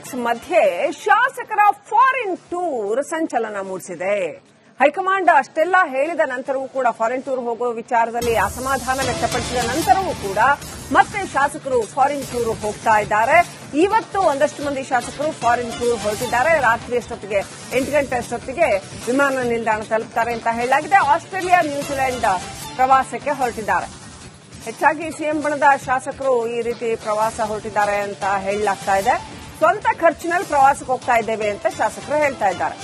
Politics ಮಧ್ಯೆ ಶಾಸಕರ foreign tour ಸಂಚಲನ ಮೂಡಿಸಿದೆ. ಹೈಕಮಾಂಡ್ ಅಷ್ಟೆಲ್ಲ ಹೇಳಿದ ನಂತರವೂ ಕೂಡ ಫಾರಿನ್ ಟೂರ್ ಹೋಗುವ ವಿಚಾರದಲ್ಲಿ ಅಸಮಾಧಾನ ವ್ಯಕ್ತಪಡಿಸಿದ ನಂತರವೂ ಕೂಡ ಮತ್ತೆ ಶಾಸಕರು ಫಾರಿನ್ ಟೂರ್ ಹೋಗ್ತಾ ಇದ್ದಾರೆ. ಇವತ್ತು ಒಂದಷ್ಟು ಮಂದಿ ಶಾಸಕರು ಫಾರಿನ್ ಟೂರ್ ಹೊರಟಿದ್ದಾರೆ. ರಾತ್ರಿ ಅಷ್ಟೊತ್ತಿಗೆ 8 ಗಂಟೆ ಅಷ್ಟೊತ್ತಿಗೆ ವಿಮಾನ ನಿಲ್ದಾಣ ತಲುಪ್ತಾರೆ ಅಂತ ಹೇಳಲಾಗಿದೆ. ಆಸ್ಟ್ರೇಲಿಯಾ, ನ್ಯೂಜಿಲೆಂಡ್ ಪ್ರವಾಸಕ್ಕೆ ಹೊರಟಿದ್ದಾರೆ. ಹೆಚ್ಚಾಗಿ ಸಿಎಂ ಬಣದ ಶಾಸಕರು ಈ ರೀತಿ ಪ್ರವಾಸ ಹೊರಟಿದ್ದಾರೆ ಅಂತ ಹೇಳಲಾಗ್ತಾ ಇದೆ. ಸ್ವಂತ ಖರ್ಚಿನಲ್ಲಿ ಪ್ರವಾಸಕ್ಕೆ ಹೋಗ್ತಾ ಇದ್ದೇವೆ ಅಂತ ಶಾಸಕರು ಹೇಳ್ತಾ ಇದ್ದಾರೆ.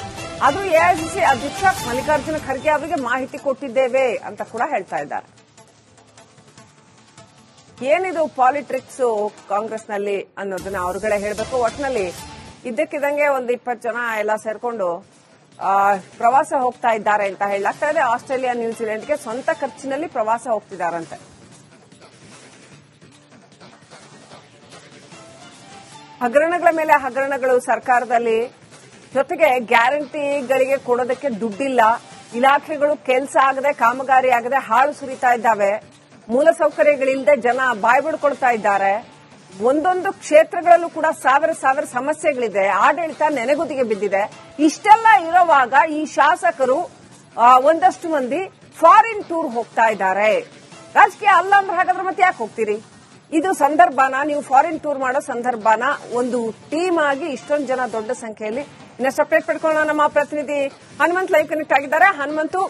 ಅದು ಎಐಸಿಸಿ ಅಧ್ಯಕ್ಷ ಮಲ್ಲಿಕಾರ್ಜುನ ಖರ್ಗೆ ಅವರಿಗೆ ಮಾಹಿತಿ ಕೊಟ್ಟಿದ್ದೇವೆ ಅಂತ ಕೂಡ ಹೇಳ್ತಾ ಇದ್ದಾರೆ. ಏನಿದು ಪಾಲಿಟಿಕ್ಸ್ ಕಾಂಗ್ರೆಸ್ನಲ್ಲಿ ಅನ್ನೋದನ್ನ ಅವರುಗಳೇ ಹೇಳಬೇಕು. ಒಟ್ಟಿನಲ್ಲಿ ಇದ್ದಕ್ಕಿದ್ದಂಗೆ ಒಂದು 20 ಜನ ಎಲ್ಲ ಸೇರ್ಕೊಂಡು ಪ್ರವಾಸ ಹೋಗ್ತಾ ಇದ್ದಾರೆ ಅಂತ ಹೇಳಲಾಗ್ತಾ ಇದೆ. ಆಸ್ಟ್ರೇಲಿಯಾ, ನ್ಯೂಜಿಲೆಂಡ್ಗೆ ಸ್ವಂತ ಖರ್ಚಿನಲ್ಲಿ ಪ್ರವಾಸ ಹೋಗ್ತಿದ್ದಾರಂತೆ. ಹಗರಣಗಳ ಮೇಲೆ ಹಗರಣಗಳು ಸರ್ಕಾರದಲ್ಲಿ, ಜೊತೆಗೆ ಗ್ಯಾರಂಟಿಗಳಿಗೆ ಕೊಡೋದಕ್ಕೆ ದುಡ್ಡಿಲ್ಲ, ಇಲಾಖೆಗಳು ಕೆಲಸ ಆಗದೆ, ಕಾಮಗಾರಿ ಆಗದೆ ಹಾಳು ಸುರಿತಾ ಇದ್ದಾವೆ, ಮೂಲಸೌಕರ್ಯಗಳಿಲ್ಲದೆ ಜನ ಬಾಯಿ ಬಿಡ್ಕೊಳ್ತಾ ಇದ್ದಾರೆ. ಒಂದೊಂದು ಕ್ಷೇತ್ರಗಳಲ್ಲೂ ಕೂಡ ಸಾವಿರ ಸಮಸ್ಯೆಗಳಿದೆ. ಆಡಳಿತ ನೆನೆಗುದಿಗೆ ಬಿದ್ದಿದೆ. ಇಷ್ಟೆಲ್ಲ ಇರುವಾಗ ಈ ಶಾಸಕರು ಒಂದಷ್ಟು ಮಂದಿ ಫಾರಿನ್ ಟೂರ್ ಹೋಗ್ತಾ ಇದ್ದಾರೆ. ರಾಜಕೀಯ ಅಲ್ಲ ಅಂದ್ರೆ ಹಾಗಾದ್ರೆ ಮತ್ತೆ ಯಾಕೆ ಹೋಗ್ತೀರಿ? ಇದು ಸಂದರ್ಭನ, ನೀವು ಫಾರಿನ್ ಟೂರ್ ಮಾಡೋ ಸಂದರ್ಭನ ಒಂದು ಟೀಮ್ ಆಗಿ ಇಷ್ಟೊಂದು ಜನ ದೊಡ್ಡ ಸಂಖ್ಯೆಯಲ್ಲಿ ಇನ್ನಷ್ಟು ಅಪ್ಡೇಟ್ ಪಡ್ಕೊಳ್ಳೋಣ. ನಮ್ಮ ಪ್ರತಿನಿಧಿ ಹನುಮಂತ್ ಲೈವ್ ಕನೆಕ್ಟ್ ಆಗಿದ್ದಾರೆ. ಹನುಮಂತು,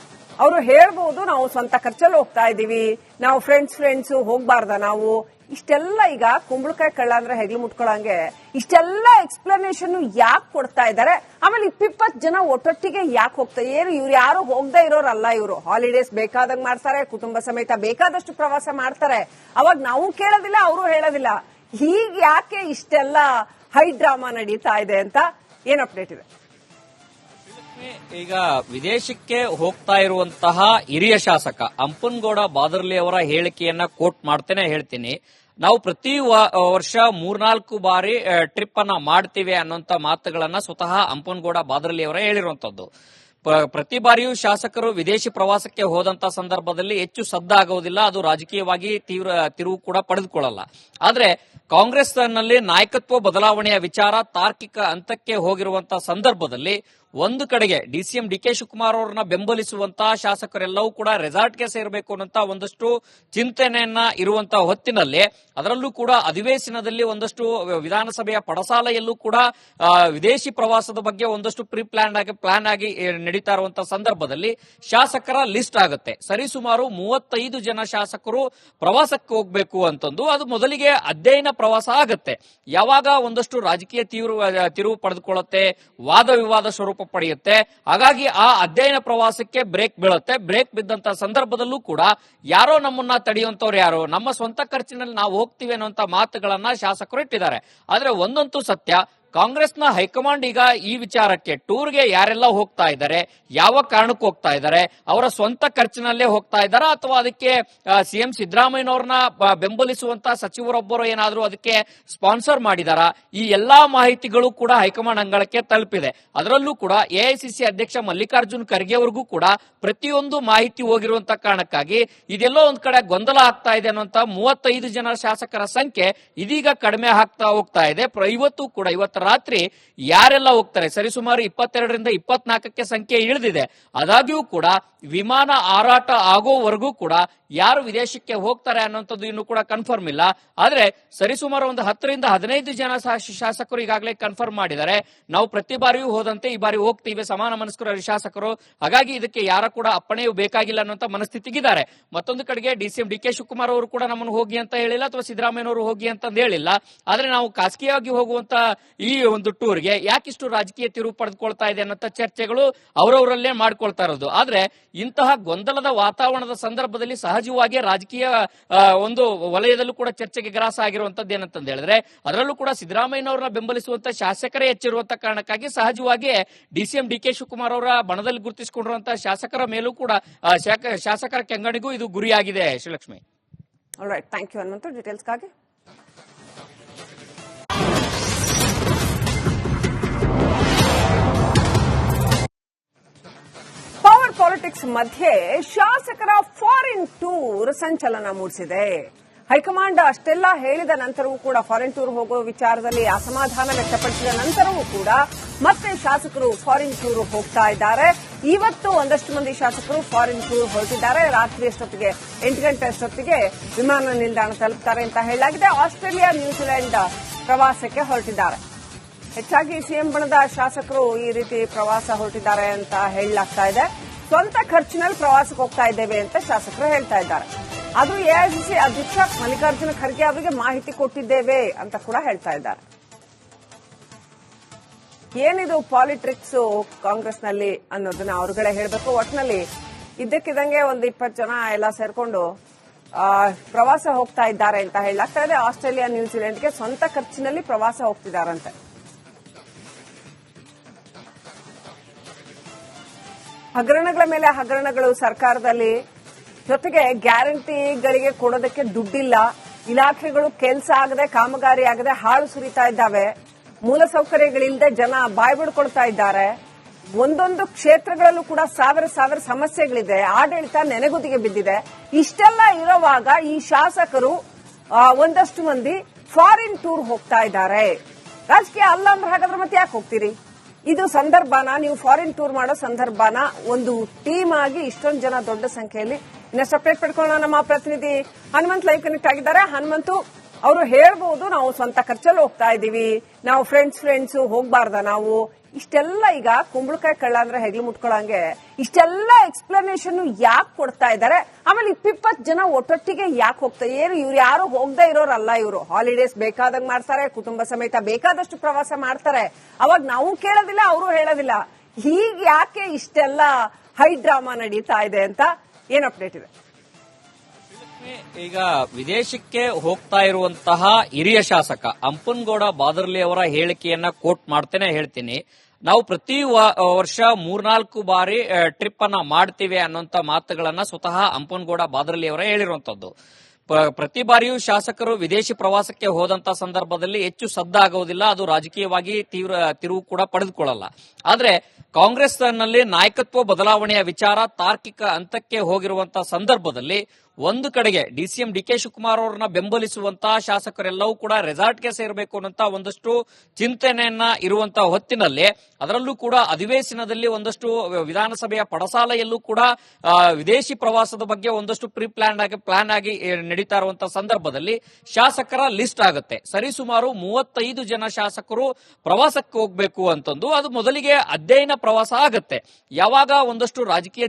ಅವರು ಹೇಳ್ಬಹುದು ನಾವು ಸ್ವಂತ ಖರ್ಚಲ್ಲಿ ಹೋಗ್ತಾ ಇದೀವಿ, ನಾವು ಫ್ರೆಂಡ್ಸ್ ಹೋಗ್ಬಾರ್ದ, ನಾವು ಇಷ್ಟೆಲ್ಲ ಈಗ ಕುಂಬಳಕಾಯಿ ಕಳ್ಳ ಅಂದ್ರೆ ಹೆಗ್ಲು ಮುಟ್ಕೊಳ್ಳಂಗೆ ಇಷ್ಟೆಲ್ಲ ಎಕ್ಸ್ಪ್ಲನೇಷನ್ ಯಾಕೆ ಕೊಡ್ತಾ ಇದ್ದಾರೆ? ಆಮೇಲೆ 20 ಜನ ಒಟ್ಟೊಟ್ಟಿಗೆ ಯಾಕೆ ಹೋಗ್ತಾರೆ? ಇವ್ರು ಯಾರು ಹೋಗದೆ ಇರೋರಲ್ಲ. ಇವರು ಹಾಲಿಡೇಸ್ ಬೇಕಾದಂಗ್ ಮಾಡ್ತಾರೆ, ಕುಟುಂಬ ಸಮೇತ ಬೇಕಾದಷ್ಟು ಪ್ರವಾಸ ಮಾಡ್ತಾರೆ. ಅವಾಗ ನಾವು ಕೇಳೋದಿಲ್ಲ, ಅವರು ಹೇಳೋದಿಲ್ಲ. ಹೀಗೆ ಯಾಕೆ ಇಷ್ಟೆಲ್ಲ ಹೈ ಡ್ರಾಮಾ ನಡೀತಾ ಇದೆ ಅಂತ ಏನ್ ಅಪ್ಡೇಟ್ ಇದೆ? ಈಗ ವಿದೇಶಕ್ಕೆ ಹೋಗ್ತಾ ಇರುವಂತಹ ಹಿರಿಯ ಶಾಸಕ ಅಂಪನಗೌಡ ಬಾದರ್ಲಿ ಅವರ ಹೇಳಿಕೆಯನ್ನ ಕೋಟ್ ಮಾಡ್ತೇನೆ ಹೇಳ್ತೀನಿ. ನಾವು ಪ್ರತಿ ವರ್ಷ 3-4 ಬಾರಿ ಟ್ರಿಪ್ ಅನ್ನ ಮಾಡ್ತೀವಿ ಅನ್ನೋಂತ ಮಾತುಗಳನ್ನ ಸ್ವತಃ ಅಂಪನಗೌಡ ಬಾದರ್ಲಿ ಅವರೇ ಹೇಳಿರುವಂತದ್ದು. ಪ್ರತಿ ಬಾರಿಯೂ ಶಾಸಕರು ವಿದೇಶಿ ಪ್ರವಾಸಕ್ಕೆ ಹೋದಂತ ಸಂದರ್ಭದಲ್ಲಿ ಹೆಚ್ಚು ಸದ್ದಾಗೋದಿಲ್ಲ, ಅದು ರಾಜಕೀಯವಾಗಿ ತೀವ್ರ ತಿರುವು ಕೂಡ ಪಡೆದುಕೊಳ್ಳಲ್ಲ. ಆದ್ರೆ ಕಾಂಗ್ರೆಸ್ನಲ್ಲಿ ನಾಯಕತ್ವ ಬದಲಾವಣೆಯ ವಿಚಾರ ತಾರ್ಕಿಕ ಹಂತಕ್ಕೆ ಹೋಗಿರುವಂತಹ ಸಂದರ್ಭದಲ್ಲಿ ಒಂದು ಕಡೆಗೆ ಡಿಸಿಎಂ ಡಿಕೆ ಶಿವಕುಮಾರ್ ಅವರನ್ನ ಬೆಂಬಲಿಸುವಂತಹ ಶಾಸಕರೆಲ್ಲವೂ ಕೂಡ ರೆಸಾರ್ಟ್ಗೆ ಸೇರಬೇಕು ಅನ್ನುವಂತ ಒಂದಷ್ಟು ಚಿಂತನೆಯನ್ನ ಇರುವಂತಹ ಹೊತ್ತಿನಲ್ಲಿ, ಅದರಲ್ಲೂ ಕೂಡ ಅಧಿವೇಶನದಲ್ಲಿ ಒಂದಷ್ಟು ವಿಧಾನಸಭೆಯ ಪಡಸಾಲೆಯಲ್ಲೂ ಕೂಡ ವಿದೇಶಿ ಪ್ರವಾಸದ ಬಗ್ಗೆ ಒಂದಷ್ಟು ಪ್ಲಾನ್ ಆಗಿ ನಡೀತಾ ಇರುವಂತಹ ಸಂದರ್ಭದಲ್ಲಿ ಶಾಸಕರ ಲಿಸ್ಟ್ ಆಗುತ್ತೆ. ಸರಿಸುಮಾರು 35 ಜನ ಶಾಸಕರು ಪ್ರವಾಸಕ್ಕೆ ಹೋಗಬೇಕು ಅಂತಂದು ಅದು ಮೊದಲಿಗೆ ಅಧ್ಯಯನ ಪ್ರವಾಸ ಆಗುತ್ತೆ. ಯಾವಾಗ ಒಂದಷ್ಟು ರಾಜಕೀಯ ತಿರುವು ಪಡೆದುಕೊಳ್ಳುತ್ತೆ, ವಾದ ವಿವಾದ ಸ್ವರೂಪ ಪಡೆಯುತ್ತೆ. ಹಾಗಾಗಿ ಆ ಅಧ್ಯಯನ ಪ್ರವಾಸಕ್ಕೆ ಬ್ರೇಕ್ ಬೀಳುತ್ತೆ. ಬ್ರೇಕ್ ಬಿದ್ದಂತ ಸಂದರ್ಭದಲ್ಲೂ ಕೂಡ ಯಾರೋ ನಮ್ಮನ್ನ ತಡೆಯುವಂತವ್ರು ಯಾರು, ನಮ್ಮ ಸ್ವಂತ ಖರ್ಚಿನಲ್ಲಿ ನಾವು ಹೋಗ್ತೀವಿ ಅನ್ನುವಂತ ಮಾತುಗಳನ್ನ ಶಾಸಕರು ಇಟ್ಟಿದ್ದಾರೆ. ಆದ್ರೆ ಒಂದಂತೂ ಸತ್ಯ, ಕಾಂಗ್ರೆಸ್ನ ಹೈಕಮಾಂಡ್ ಈಗ ಈ ವಿಚಾರಕ್ಕೆ ಟೂರ್ಗೆ ಯಾರೆಲ್ಲ ಹೋಗ್ತಾ ಇದ್ದಾರೆ, ಯಾವ ಕಾರಣಕ್ಕೆ ಹೋಗ್ತಾ ಇದ್ದಾರೆ, ಅವರ ಸ್ವಂತ ಖರ್ಚಿನಲ್ಲೇ ಹೋಗ್ತಾ ಇದ್ದಾರಾ ಅಥವಾ ಅದಕ್ಕೆ ಸಿಎಂ ಸಿದ್ದರಾಮಯ್ಯನವ್ರನ್ನ ಬೆಂಬಲಿಸುವಂತ ಸಚಿವರೊಬ್ಬರು ಏನಾದರೂ ಅದಕ್ಕೆ ಸ್ಪಾನ್ಸರ್ ಮಾಡಿದಾರಾ? ಈ ಎಲ್ಲಾ ಮಾಹಿತಿಗಳು ಕೂಡ ಹೈಕಮಾಂಡ್ ಅಂಗಳಕ್ಕೆ ತಲುಪಿದೆ. ಅದರಲ್ಲೂ ಕೂಡ ಎಐಸಿಸಿ ಅಧ್ಯಕ್ಷ ಮಲ್ಲಿಕಾರ್ಜುನ್ ಖರ್ಗೆ ಅವರಿಗೂ ಕೂಡ ಪ್ರತಿಯೊಂದು ಮಾಹಿತಿ ಹೋಗಿರುವಂತ ಕಾರಣಕ್ಕಾಗಿ ಇದೆಲ್ಲೋ ಒಂದ್ ಕಡೆ ಗೊಂದಲ ಆಗ್ತಾ ಇದೆ ಅನ್ನುವಂತ 35 ಜನ ಶಾಸಕರ ಸಂಖ್ಯೆ ಇದೀಗ ಕಡಿಮೆ ಆಗ್ತಾ ಹೋಗ್ತಾ ಇದೆ. ಇವತ್ತು ರಾತ್ರಿ ಯಾರೆಲ್ಲ ಹೋಗ್ತಾರೆ, ಸರಿಸುಮಾರು 22ರಿಂದ 24ಕ್ಕೆ ಸಂಖ್ಯೆ ಇಳಿದಿದೆ. ಆದಾಗ್ಯೂ ಕೂಡ ವಿಮಾನ ಹಾರಾಟ ಆಗೋವರೆಗೂ ಕೂಡ ಯಾರು ವಿದೇಶಕ್ಕೆ ಹೋಗ್ತಾರೆ ಅನ್ನೋಂಥದ್ದು ಇನ್ನೂ ಕೂಡ ಕನ್ಫರ್ಮ್ ಇಲ್ಲ. ಆದ್ರೆ ಸರಿಸುಮಾರು ಒಂದು 10ರಿಂದ 15 ಜನ ಶಾಸಕರು ಈಗಾಗಲೇ ಕನ್ಫರ್ಮ್ ಮಾಡಿದ್ದಾರೆ. ನಾವು ಪ್ರತಿ ಬಾರಿಯೂ ಹೋದಂತೆ ಈ ಬಾರಿ ಹೋಗ್ತೀವಿ, ಸಮಾನ ಮನಸ್ಕರ ಶಾಸಕರು. ಹಾಗಾಗಿ ಇದಕ್ಕೆ ಯಾರ ಕೂಡ ಅಪ್ಪಣೆಯೂ ಬೇಕಾಗಿಲ್ಲ ಅನ್ನುವಂತ ಮನಸ್ಥಿತಿಗಿದ್ದಾರೆ. ಮತ್ತೊಂದು ಕಡೆಗೆ ಡಿಸಿಎಂ ಡಿಕೆ ಶಿವಕುಮಾರ್ ಅವರು ಕೂಡ ನಮ್ಮನ್ನು ಹೋಗಿ ಅಂತ ಹೇಳಿಲ್ಲ, ಅಥವಾ ಸಿದ್ದರಾಮಯ್ಯನವರು ಹೋಗಿ ಅಂತ ಹೇಳಿಲ್ಲ. ಆದ್ರೆ ನಾವು ಖಾಸಗಿಯಾಗಿ ಹೋಗುವಂತ ಈ ಒಂದು ಟೂರ್ಗೆ ಯಾಕಿಷ್ಟು ರಾಜಕೀಯ ತಿರುವು ಪಡೆದುಕೊಳ್ತಾ ಇದೆ ಅನ್ನೋ ಚರ್ಚೆಗಳು ಅವರವರಲ್ಲೇ ಮಾಡ್ಕೊಳ್ತಾ ಇರೋದು. ಆದ್ರೆ ಇಂತಹ ಗೊಂದಲದ ವಾತಾವರಣದ ಸಂದರ್ಭದಲ್ಲಿ ಸಹಜವಾಗಿ ರಾಜಕೀಯ ಒಂದು ವಲಯದಲ್ಲೂ ಕೂಡ ಚರ್ಚೆಗೆ ಗ್ರಾಸ ಆಗಿರುವಂತದ್ದು ಏನಂತ ಹೇಳಿದ್ರೆ, ಅದರಲ್ಲೂ ಕೂಡ ಸಿದ್ದರಾಮಯ್ಯನವರನ್ನ ಬೆಂಬಲಿಸುವಂತ ಶಾಸಕರೇ ಹೆಚ್ಚಿರುವಂತ ಕಾರಣಕ್ಕಾಗಿ ಸಹಜವಾಗಿ ಡಿಸಿಎಂ ಡಿಕೆ ಶಿವಕುಮಾರ್ ಅವರ ಬಣದಲ್ಲಿ ಗುರುತಿಸಿಕೊಂಡಿರುವಂತಹ ಶಾಸಕರ ಮೇಲೂ ಕೂಡ ಶಾಸಕರ ಕೆಂಗಣಿಗೂ ಇದು ಗುರಿಯಾಗಿದೆ. Srilakshmi, alright, thank you Hanumantha ಡೀಟೇಲ್ಸ್ಗಾಗಿ. ಪಾಲಿಟಿಕ್ಸ್ ಮಧ್ಯೆ ಶಾಸಕರ ಫಾರಿನ್ ಟೂರ್ ಸಂಚಲನ ಮೂಡಿಸಿದೆ. ಹೈಕಮಾಂಡ್ ಅಷ್ಟೆಲ್ಲ ಹೇಳಿದ ನಂತರವೂ ಕೂಡ ಫಾರಿನ್ ಟೂರ್ ಹೋಗೋ ವಿಚಾರದಲ್ಲಿ ಅಸಮಾಧಾನ ವ್ಯಕ್ತಪಡಿಸಿದ ನಂತರವೂ ಕೂಡ ಮತ್ತೆ ಶಾಸಕರು ಫಾರಿನ್ ಟೂರ್ ಹೋಗ್ತಾ ಇದ್ದಾರೆ. ಇವತ್ತು ಒಂದಷ್ಟು ಮಂದಿ ಶಾಸಕರು ಫಾರಿನ್ ಟೂರ್ ಹೊರಟಿದ್ದಾರೆ. ರಾತ್ರಿ ಅಷ್ಟೊತ್ತಿಗೆ 8 ಗಂಟೆ ಅಷ್ಟೊತ್ತಿಗೆ ವಿಮಾನ ನಿಲ್ದಾಣ ತಲುಪ್ತಾರೆ ಅಂತ ಹೇಳಲಾಗಿದೆ. ಆಸ್ಟ್ರೇಲಿಯಾ, ನ್ಯೂಜಿಲೆಂಡ್ ಪ್ರವಾಸಕ್ಕೆ ಹೊರಟಿದ್ದಾರೆ. ಹೆಚ್ಚಾಗಿ ಸಿಎಂ ಬಣದ ಶಾಸಕರು ಈ ರೀತಿ ಪ್ರವಾಸ ಹೊರಟಿದ್ದಾರೆ ಅಂತ ಹೇಳಲಾಗ್ತಾ ಇದೆ. ಸ್ವಂತ ಖರ್ಚಿನಲ್ಲಿ ಪ್ರವಾಸಕ್ಕೆ ಹೋಗ್ತಾ ಇದ್ದೇವೆ ಅಂತ ಶಾಸಕರು ಹೇಳ್ತಾ ಇದ್ದಾರೆ. ಅದು ಎಐಸಿಸಿ ಅಧ್ಯಕ್ಷ ಮಲ್ಲಿಕಾರ್ಜುನ ಖರ್ಗೆ ಅವರಿಗೆ ಮಾಹಿತಿ ಕೊಟ್ಟಿದ್ದೇವೆ ಅಂತ ಕೂಡ ಹೇಳ್ತಾ ಇದ್ದಾರೆ. ಏನಿದು ಪಾಲಿಟಿಕ್ಸ್ ಕಾಂಗ್ರೆಸ್ನಲ್ಲಿ ಅನ್ನೋದನ್ನ ಅವರುಗಳೇ ಹೇಳಬೇಕು. ಒಟ್ಟಿನಲ್ಲಿ ಇದ್ದಕ್ಕಿದ್ದಂಗೆ ಒಂದು 20 ಜನ ಎಲ್ಲ ಸೇರ್ಕೊಂಡು ಪ್ರವಾಸ ಹೋಗ್ತಾ ಇದ್ದಾರೆ ಅಂತ ಹೇಳಲಾಗ್ತಾ ಇದೆ. ಆಸ್ಟ್ರೇಲಿಯಾ, ನ್ಯೂಜಿಲೆಂಡ್ಗೆ ಸ್ವಂತ ಖರ್ಚಿನಲ್ಲಿ ಪ್ರವಾಸ ಹೋಗ್ತಿದ್ದಾರಂತೆ. ಹಗರಣಗಳ ಮೇಲೆ ಹಗರಣಗಳು ಸರ್ಕಾರದಲ್ಲಿ, ಜೊತೆಗೆ ಗ್ಯಾರಂಟಿಗಳಿಗೆ ಕೊಡೋದಕ್ಕೆ ದುಡ್ಡಿಲ್ಲ, ಇಲಾಖೆಗಳು ಕೆಲಸ ಆಗದೆ, ಕಾಮಗಾರಿ ಆಗದೆ ಹಾಳು ಸುರಿತಾ ಇದ್ದಾವೆ, ಮೂಲಸೌಕರ್ಯಗಳಿಲ್ಲದೆ ಜನ ಬಾಯಿ ಬಿಡ್ಕೊಳ್ತಾ ಇದ್ದಾರೆ. ಒಂದೊಂದು ಕ್ಷೇತ್ರಗಳಲ್ಲೂ ಕೂಡ ಸಾವಿರ ಸಮಸ್ಯೆಗಳಿದೆ. ಆಡಳಿತ ನೆನೆಗುದಿಗೆ ಬಿದ್ದಿದೆ. ಇಷ್ಟೆಲ್ಲ ಇರುವಾಗ ಈ ಶಾಸಕರು ಒಂದಷ್ಟು ಮಂದಿ ಫಾರಿನ್ ಟೂರ್ ಹೋಗ್ತಾ ಇದ್ದಾರೆ. ರಾಜಕೀಯ ಅಲ್ಲ ಅಂದ್ರೆ ಹಾಗಾದ್ರೆ ಮತ್ತೆ ಯಾಕೆ ಹೋಗ್ತೀರಿ? ಇದು ಸಂದರ್ಭನ, ನೀವು ಫಾರಿನ್ ಟೂರ್ ಮಾಡೋ ಸಂದರ್ಭನ ಒಂದು ಟೀಮ್ ಆಗಿ ಇಷ್ಟೊಂದು ಜನ ದೊಡ್ಡ ಸಂಖ್ಯೆಯಲ್ಲಿ ಇನ್ನಷ್ಟು ಅಪ್ಡೇಟ್ ಪಡ್ಕೊಳ್ಳೋಣ. ನಮ್ಮ ಪ್ರತಿನಿಧಿ ಹನುಮಂತ್ ಲೈವ್ ಕನೆಕ್ಟ್ ಆಗಿದ್ದಾರೆ. ಹನುಮಂತು, ಅವರು ಹೇಳ್ಬಹುದು ನಾವು ಸ್ವಂತ ಖರ್ಚಲ್ಲಿ ಹೋಗ್ತಾ ಇದೀವಿ, ನಾವು ಫ್ರೆಂಡ್ಸ್ ಹೋಗ್ಬಾರ್ದ ನಾವು, ಇಷ್ಟೆಲ್ಲ ಈಗ ಕುಂಬಳಕಾಯಿ ಕಳ್ಳ ಅಂದ್ರೆ ಹೆಗ್ಲು ಮುಟ್ಕೊಳ್ಳಂಗೆ ಇಷ್ಟೆಲ್ಲ ಎಕ್ಸ್ಪ್ಲನೇಷನ್ ಯಾಕೆ ಕೊಡ್ತಾ ಇದ್ದಾರೆ? ಆಮೇಲೆ 20 ಜನ ಒಟ್ಟೊಟ್ಟಿಗೆ ಯಾಕೆ ಹೋಗ್ತಾರೆ? ಇವ್ರು ಯಾರು ಹೋಗದೆ ಇರೋರಲ್ಲ. ಇವರು ಹಾಲಿಡೇಸ್ ಬೇಕಾದಂಗ್ ಮಾಡ್ತಾರೆ, ಕುಟುಂಬ ಸಮೇತ ಬೇಕಾದಷ್ಟು ಪ್ರವಾಸ ಮಾಡ್ತಾರೆ. ಅವಾಗ ನಾವು ಕೇಳೋದಿಲ್ಲ, ಅವರು ಹೇಳೋದಿಲ್ಲ. ಹೀಗೆ ಯಾಕೆ ಇಷ್ಟೆಲ್ಲ ಹೈ ಡ್ರಾಮಾ ನಡೀತಾ ಇದೆ ಅಂತ ಏನ್ ಅಪ್ಡೇಟ್ ಇದೆ? ಈಗ ವಿದೇಶಕ್ಕೆ ಹೋಗ್ತಾ ಇರುವಂತಹ ಹಿರಿಯ ಶಾಸಕ ಅಂಪನಗೌಡ ಬಾದರ್ಲಿ ಅವರ ಹೇಳಿಕೆಯನ್ನ ಕೋಟ್ ಮಾಡ್ತೇನೆ ಹೇಳ್ತೀನಿ. ನಾವು ಪ್ರತಿ ವರ್ಷ 3-4 ಬಾರಿ ಟ್ರಿಪ್ ಅನ್ನ ಮಾಡ್ತೀವಿ ಅನ್ನೋಂತ ಮಾತುಗಳನ್ನ ಸ್ವತಃ ಅಂಪನಗೌಡ ಬಾದರ್ಲಿ ಅವರೇ ಹೇಳಿರುವಂತದ್ದು. ಪ್ರತಿ ಬಾರಿಯೂ ಶಾಸಕರು ವಿದೇಶಿ ಪ್ರವಾಸಕ್ಕೆ ಹೋದಂತ ಸಂದರ್ಭದಲ್ಲಿ ಹೆಚ್ಚು ಸದ್ದಾಗುವುದಿಲ್ಲ, ಅದು ರಾಜಕೀಯವಾಗಿ ತೀವ್ರ ತಿರುವು ಕೂಡ ಪಡೆದುಕೊಳ್ಳಲ್ಲ. ಆದ್ರೆ ಕಾಂಗ್ರೆಸ್ನಲ್ಲಿ ನಾಯಕತ್ವ ಬದಲಾವಣೆಯ ವಿಚಾರ ತಾರ್ಕಿಕ ಹಂತಕ್ಕೆ ಹೋಗಿರುವಂತಹ ಸಂದರ್ಭದಲ್ಲಿ ಒಂದು ಕಡೆಗೆ ಡಿಸಿಎಂ ಡಿಕೆ ಶಿವಕುಮಾರ್ ಅವರನ್ನ ಬೆಂಬಲಿಸುವಂತಹ ಶಾಸಕರೆಲ್ಲವೂ ಕೂಡ ರೆಸಾರ್ಟ್ಗೆ ಸೇರಬೇಕು ಅನ್ನೋಂತ ಒಂದಷ್ಟು ಚಿಂತನೆಯನ್ನ ಇರುವಂತಹ ಹೊತ್ತಿನಲ್ಲಿ, ಅದರಲ್ಲೂ ಕೂಡ ಅಧಿವೇಶನದಲ್ಲಿ ಒಂದಷ್ಟು ವಿಧಾನಸಭೆಯ ಪಡಸಾಲೆಯಲ್ಲೂ ಕೂಡ ವಿದೇಶಿ ಪ್ರವಾಸದ ಬಗ್ಗೆ ಒಂದಷ್ಟು ಪ್ಲಾನ್ ಆಗಿ ನಡೀತಾ ಇರುವಂತಹ ಸಂದರ್ಭದಲ್ಲಿ ಶಾಸಕರ ಲಿಸ್ಟ್ ಆಗುತ್ತೆ. ಸರಿಸುಮಾರು 35 ಜನ ಶಾಸಕರು ಪ್ರವಾಸಕ್ಕೆ ಹೋಗ್ಬೇಕು ಅಂತಂದು ಅದು ಮೊದಲಿಗೆ ಅಧ್ಯಯನ ಪ್ರವಾಸ ಆಗುತ್ತೆ. ಯಾವಾಗ ಒಂದಷ್ಟು ರಾಜಕೀಯ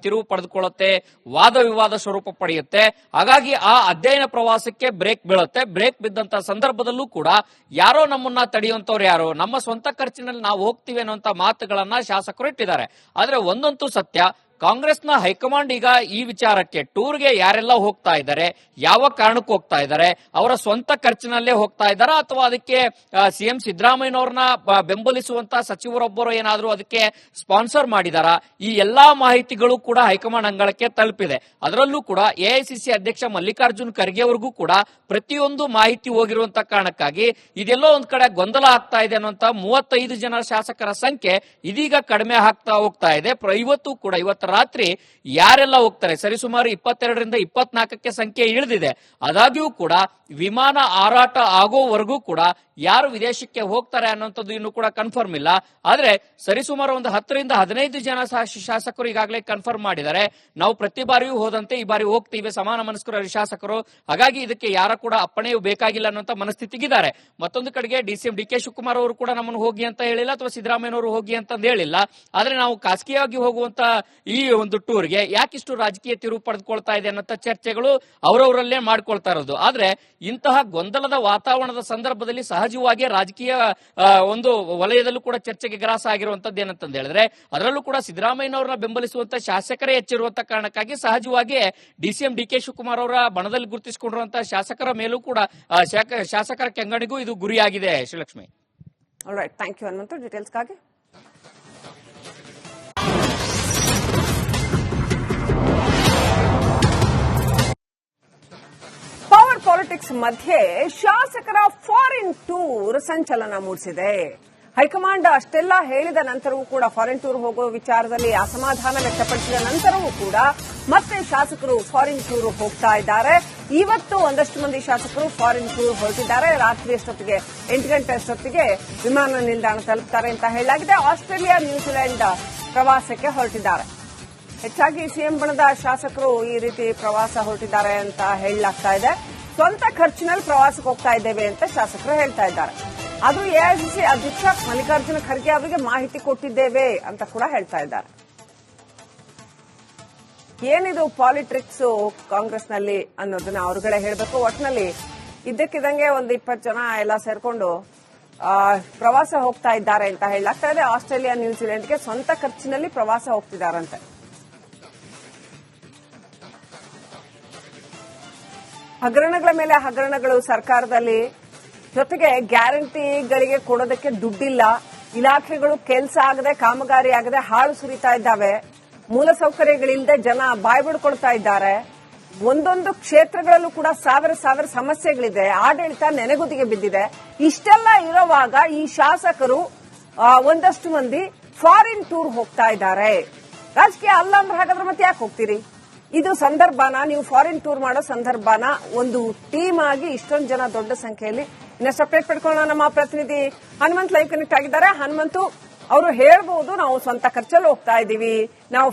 ತಿರುವು ಪಡೆದುಕೊಳ್ಳುತ್ತೆ, ವಾದ ವಿವಾದ ಸ್ವರೂಪ ಪಡೆಯುತ್ತೆ. ಹಾಗಾಗಿ ಆ ಅಧ್ಯಯನ ಪ್ರವಾಸಕ್ಕೆ ಬ್ರೇಕ್ ಬೀಳುತ್ತೆ. ಬ್ರೇಕ್ ಬಿದ್ದಂತ ಸಂದರ್ಭದಲ್ಲೂ ಕೂಡ ಯಾರೋ ನಮ್ಮನ್ನ ತಡೆಯುವಂತವ್ರು ಯಾರು, ನಮ್ಮ ಸ್ವಂತ ಖರ್ಚಿನಲ್ಲಿ ನಾವು ಹೋಗ್ತೀವಿ ಅನ್ನುವಂತ ಮಾತುಗಳನ್ನ ಶಾಸಕರು ಇಟ್ಟಿದ್ದಾರೆ. ಆದ್ರೆ ಒಂದಂತೂ ಸತ್ಯ, ಕಾಂಗ್ರೆಸ್ನ ಹೈಕಮಾಂಡ್ ಈಗ ಈ ವಿಚಾರಕ್ಕೆ ಟೂರ್ಗೆ ಯಾರೆಲ್ಲ ಹೋಗ್ತಾ ಇದ್ದಾರೆ, ಯಾವ ಕಾರಣಕ್ಕೆ ಹೋಗ್ತಾ ಇದ್ದಾರೆ, ಅವರ ಸ್ವಂತ ಖರ್ಚಿನಲ್ಲೇ ಹೋಗ್ತಾ ಇದ್ದಾರಾ ಅಥವಾ ಅದಕ್ಕೆ ಸಿಎಂ ಸಿದ್ದರಾಮಯ್ಯನವ್ರನ್ನ ಬೆಂಬಲಿಸುವಂತ ಸಚಿವರೊಬ್ಬರು ಏನಾದರೂ ಅದಕ್ಕೆ ಸ್ಪಾನ್ಸರ್ ಮಾಡಿದಾರಾ? ಈ ಎಲ್ಲಾ ಮಾಹಿತಿಗಳು ಕೂಡ ಹೈಕಮಾಂಡ್ ಅಂಗಳಕ್ಕೆ ತಲುಪಿದೆ. ಅದರಲ್ಲೂ ಕೂಡ ಎಐಸಿಸಿ ಅಧ್ಯಕ್ಷ ಮಲ್ಲಿಕಾರ್ಜುನ್ ಖರ್ಗೆ ಅವರಿಗೂ ಕೂಡ ಪ್ರತಿಯೊಂದು ಮಾಹಿತಿ ಹೋಗಿರುವಂತ ಕಾರಣಕ್ಕಾಗಿ ಇದೆಲ್ಲೋ ಒಂದ್ ಕಡೆ ಗೊಂದಲ ಆಗ್ತಾ ಇದೆ ಅನ್ನುವಂತ 35 ಜನ ಶಾಸಕರ ಸಂಖ್ಯೆ ಇದೀಗ ಕಡಿಮೆ ಆಗ್ತಾ ಹೋಗ್ತಾ ಇದೆ. ಇವತ್ತು ರಾತ್ರಿ ಯಾರೆಲ್ಲ ಹೋಗ್ತಾರೆ, ಸರಿಸುಮಾರು 22ರಿಂದ 24ಕ್ಕೆ ಸಂಖ್ಯೆ ಇಳಿದಿದೆ. ಆದಾಗ್ಯೂ ಕೂಡ ವಿಮಾನ ಹಾರಾಟ ಆಗೋವರೆಗೂ ಕೂಡ ಯಾರು ವಿದೇಶಕ್ಕೆ ಹೋಗ್ತಾರೆ ಅನ್ನೋಂಥದ್ದು ಇನ್ನೂ ಕೂಡ ಕನ್ಫರ್ಮ್ ಇಲ್ಲ. ಆದ್ರೆ ಸರಿಸುಮಾರು ಒಂದು 10ರಿಂದ 15 ಜನ ಶಾಸಕರು ಈಗಾಗಲೇ ಕನ್ಫರ್ಮ್ ಮಾಡಿದ್ದಾರೆ. ನಾವು ಪ್ರತಿ ಬಾರಿಯೂ ಹೋದಂತೆ ಈ ಬಾರಿ ಹೋಗ್ತೀವಿ, ಸಮಾನ ಮನಸ್ಕರ ಶಾಸಕರು. ಹಾಗಾಗಿ ಇದಕ್ಕೆ ಯಾರ ಕೂಡ ಅಪ್ಪಣೆಯೂ ಬೇಕಾಗಿಲ್ಲ ಅನ್ನೋಂಥ ಮನಸ್ಥಿತಿಗಿದ್ದಾರೆ. ಮತ್ತೊಂದು ಕಡೆಗೆ ಡಿಸಿಎಂ ಡಿಕೆ ಶಿವಕುಮಾರ್ ಅವರು ಕೂಡ ನಮ್ಮನ್ನು ಹೋಗಿ ಅಂತ ಹೇಳಿಲ್ಲ, ಅಥವಾ ಸಿದ್ದರಾಮಯ್ಯನವರು ಹೋಗಿ ಅಂತ ಹೇಳಿಲ್ಲ. ಆದ್ರೆ ನಾವು ಖಾಸಗಿಯಾಗಿ ಹೋಗುವಂತ ಈ ಒಂದು ಟೂರ್ಗೆ ಯಾಕಿಷ್ಟು ರಾಜಕೀಯ ತಿರುವು ಪಡೆದುಕೊಳ್ತಾ ಇದೆ ಅನ್ನೋ ಚರ್ಚೆಗಳು ಅವರವರಲ್ಲೇ ಮಾಡ್ಕೊಳ್ತಾ ಇರೋದು. ಆದ್ರೆ ಇಂತಹ ಗೊಂದಲದ ವಾತಾವರಣದ ಸಂದರ್ಭದಲ್ಲಿ ಸಹಜವಾಗಿ ರಾಜಕೀಯ ಒಂದು ವಲಯದಲ್ಲೂ ಕೂಡ ಚರ್ಚೆಗೆ ಗ್ರಾಸ ಆಗಿರುವಂತದ್ದು ಏನಂತ ಹೇಳಿದ್ರೆ, ಅದರಲ್ಲೂ ಕೂಡ ಸಿದ್ದರಾಮಯ್ಯನವರನ್ನ ಬೆಂಬಲಿಸುವಂತ ಶಾಸಕರೇ ಹೆಚ್ಚಿರುವಂತ ಕಾರಣಕ್ಕಾಗಿ ಸಹಜವಾಗಿ ಡಿಸಿಎಂ ಡಿಕೆ ಶಿವಕುಮಾರ್ ಅವರ ಬಣದಲ್ಲಿ ಗುರುತಿಸಿಕೊಂಡಿರುವಂತಹ ಶಾಸಕರ ಮೇಲೂ ಕೂಡ ಶಾಸಕರ ಕೆಂಗಣಿಗೂ ಇದು ಗುರಿಯಾಗಿದೆ. Srilakshmi, alright, thank you Hanumanthu ಡೀಟೇಲ್ಸ್ಗಾಗಿ. ಪವರ್ ಪಾಲಿಟಿಕ್ಸ್ ಮಧ್ಯೆ ಶಾಸಕರ ಫಾರಿನ್ ಟೂರ್ ಸಂಚಲನ ಮೂಡಿಸಿದೆ. ಹೈಕಮಾಂಡ್ ಅಷ್ಟೆಲ್ಲ ಹೇಳಿದ ನಂತರವೂ ಕೂಡ ಫಾರಿನ್ ಟೂರ್ ಹೋಗೋ ವಿಚಾರದಲ್ಲಿ ಅಸಮಾಧಾನ ವ್ಯಕ್ತಪಡಿಸಿದ ನಂತರವೂ ಕೂಡ ಮತ್ತೆ ಶಾಸಕರು ಫಾರಿನ್ ಟೂರ್ ಹೋಗ್ತಾ ಇದ್ದಾರೆ. ಇವತ್ತು ಒಂದಷ್ಟು ಮಂದಿ ಶಾಸಕರು ಫಾರಿನ್ ಟೂರ್ ಹೊರಟಿದ್ದಾರೆ. ರಾತ್ರಿ ಅಷ್ಟೊತ್ತಿಗೆ 8 ಗಂಟೆ ಅಷ್ಟೊತ್ತಿಗೆ ವಿಮಾನ ನಿಲ್ದಾಣ ತಲುಪ್ತಾರೆ ಅಂತ ಹೇಳಲಾಗಿದೆ. ಆಸ್ಟ್ರೇಲಿಯಾ, ನ್ಯೂಜಿಲೆಂಡ್ ಪ್ರವಾಸಕ್ಕೆ ಹೊರಟಿದ್ದಾರೆ. ಹೆಚ್ಚಾಗಿ ಸಿಎಂ ಬಣದ ಶಾಸಕರು ಈ ರೀತಿ ಪ್ರವಾಸ ಹೊರಟಿದ್ದಾರೆ ಅಂತ ಹೇಳಲಾಗ್ತಾ ಇದೆ. ಸ್ವಂತ ಖರ್ಚಿನಲ್ಲಿ ಪ್ರವಾಸಕ್ಕೆ ಹೋಗ್ತಾ ಇದ್ದೇವೆ ಅಂತ ಶಾಸಕರು ಹೇಳ್ತಾ ಇದ್ದಾರೆ. ಅದು ಎಐಸಿಸಿ ಅಧ್ಯಕ್ಷ ಮಲ್ಲಿಕಾರ್ಜುನ ಖರ್ಗೆ ಅವರಿಗೆ ಮಾಹಿತಿ ಕೊಟ್ಟಿದ್ದೇವೆ ಅಂತ ಕೂಡ ಹೇಳ್ತಾ ಇದ್ದಾರೆ. ಏನಿದು ಪಾಲಿಟಿಕ್ಸ್ ಕಾಂಗ್ರೆಸ್ನಲ್ಲಿ ಅನ್ನೋದನ್ನ ಅವರುಗಳೇ ಹೇಳಬೇಕು. ಒಟ್ಟಿನಲ್ಲಿ ಇದ್ದಕ್ಕಿದ್ದಂಗೆ ಒಂದು 20 ಜನ ಎಲ್ಲ ಸೇರ್ಕೊಂಡು ಪ್ರವಾಸ ಹೋಗ್ತಾ ಇದ್ದಾರೆ ಅಂತ ಹೇಳಲಾಗ್ತಾ ಇದೆ. ಆಸ್ಟ್ರೇಲಿಯಾ, ನ್ಯೂಜಿಲೆಂಡ್ಗೆ ಸ್ವಂತ ಖರ್ಚಿನಲ್ಲಿ ಪ್ರವಾಸ ಹೋಗ್ತಿದ್ದಾರಂತೆ. ಹಗರಣಗಳ ಮೇಲೆ ಹಗರಣಗಳು ಸರ್ಕಾರದಲ್ಲಿ, ಜೊತೆಗೆ ಗ್ಯಾರಂಟಿಗಳಿಗೆ ಕೊಡೋದಕ್ಕೆ ದುಡ್ಡಿಲ್ಲ, ಇಲಾಖೆಗಳು ಕೆಲಸ ಆಗದೆ ಕಾಮಗಾರಿ ಆಗದೆ ಹಾಳು ಸುರಿತಾ ಇದ್ದಾವೆ, ಮೂಲಸೌಕರ್ಯಗಳಿಲ್ಲದೆ ಜನ ಬಾಯಿ ಬಿಡ್ಕೊಳ್ತಾ ಇದ್ದಾರೆ. ಒಂದೊಂದು ಕ್ಷೇತ್ರಗಳಲ್ಲೂ ಕೂಡ ಸಾವಿರ ಸಮಸ್ಯೆಗಳಿದೆ. ಆಡಳಿತ ನೆನೆಗುದಿಗೆ ಬಿದ್ದಿದೆ. ಇಷ್ಟೆಲ್ಲ ಇರುವಾಗ ಈ ಶಾಸಕರು ಒಂದಷ್ಟು ಮಂದಿ ಫಾರಿನ್ ಟೂರ್ ಹೋಗ್ತಾ ಇದ್ದಾರೆ. ರಾಜಕೀಯ ಅಲ್ಲ ಅಂದ್ರೆ ಹಾಗಾದ್ರೆ ಮತ್ತೆ ಯಾಕೆ ಹೋಗ್ತೀರಿ? ಇದು ಸಂದರ್ಭನ, ನೀವು ಫಾರಿನ್ ಟೂರ್ ಮಾಡೋ ಸಂದರ್ಭನ ಒಂದು ಟೀಮ್ ಆಗಿ ಇಷ್ಟೊಂದು ಜನ ದೊಡ್ಡ ಸಂಖ್ಯೆಯಲ್ಲಿ ಇನ್ನಷ್ಟು ಅಪ್ಡೇಟ್ ಪಡ್ಕೊಳ್ಳೋಣ. ನಮ್ಮ ಪ್ರತಿನಿಧಿ ಹನುಮಂತ್ ಲೈವ್ ಕನೆಕ್ಟ್ ಆಗಿದ್ದಾರೆ. ಹನುಮಂತು, ಅವರು ಹೇಳ್ಬಹುದು ನಾವು ಸ್ವಂತ ಖರ್ಚಲ್ಲಿ ಹೋಗ್ತಾ ಇದ್ದೀವಿ, ನಾವು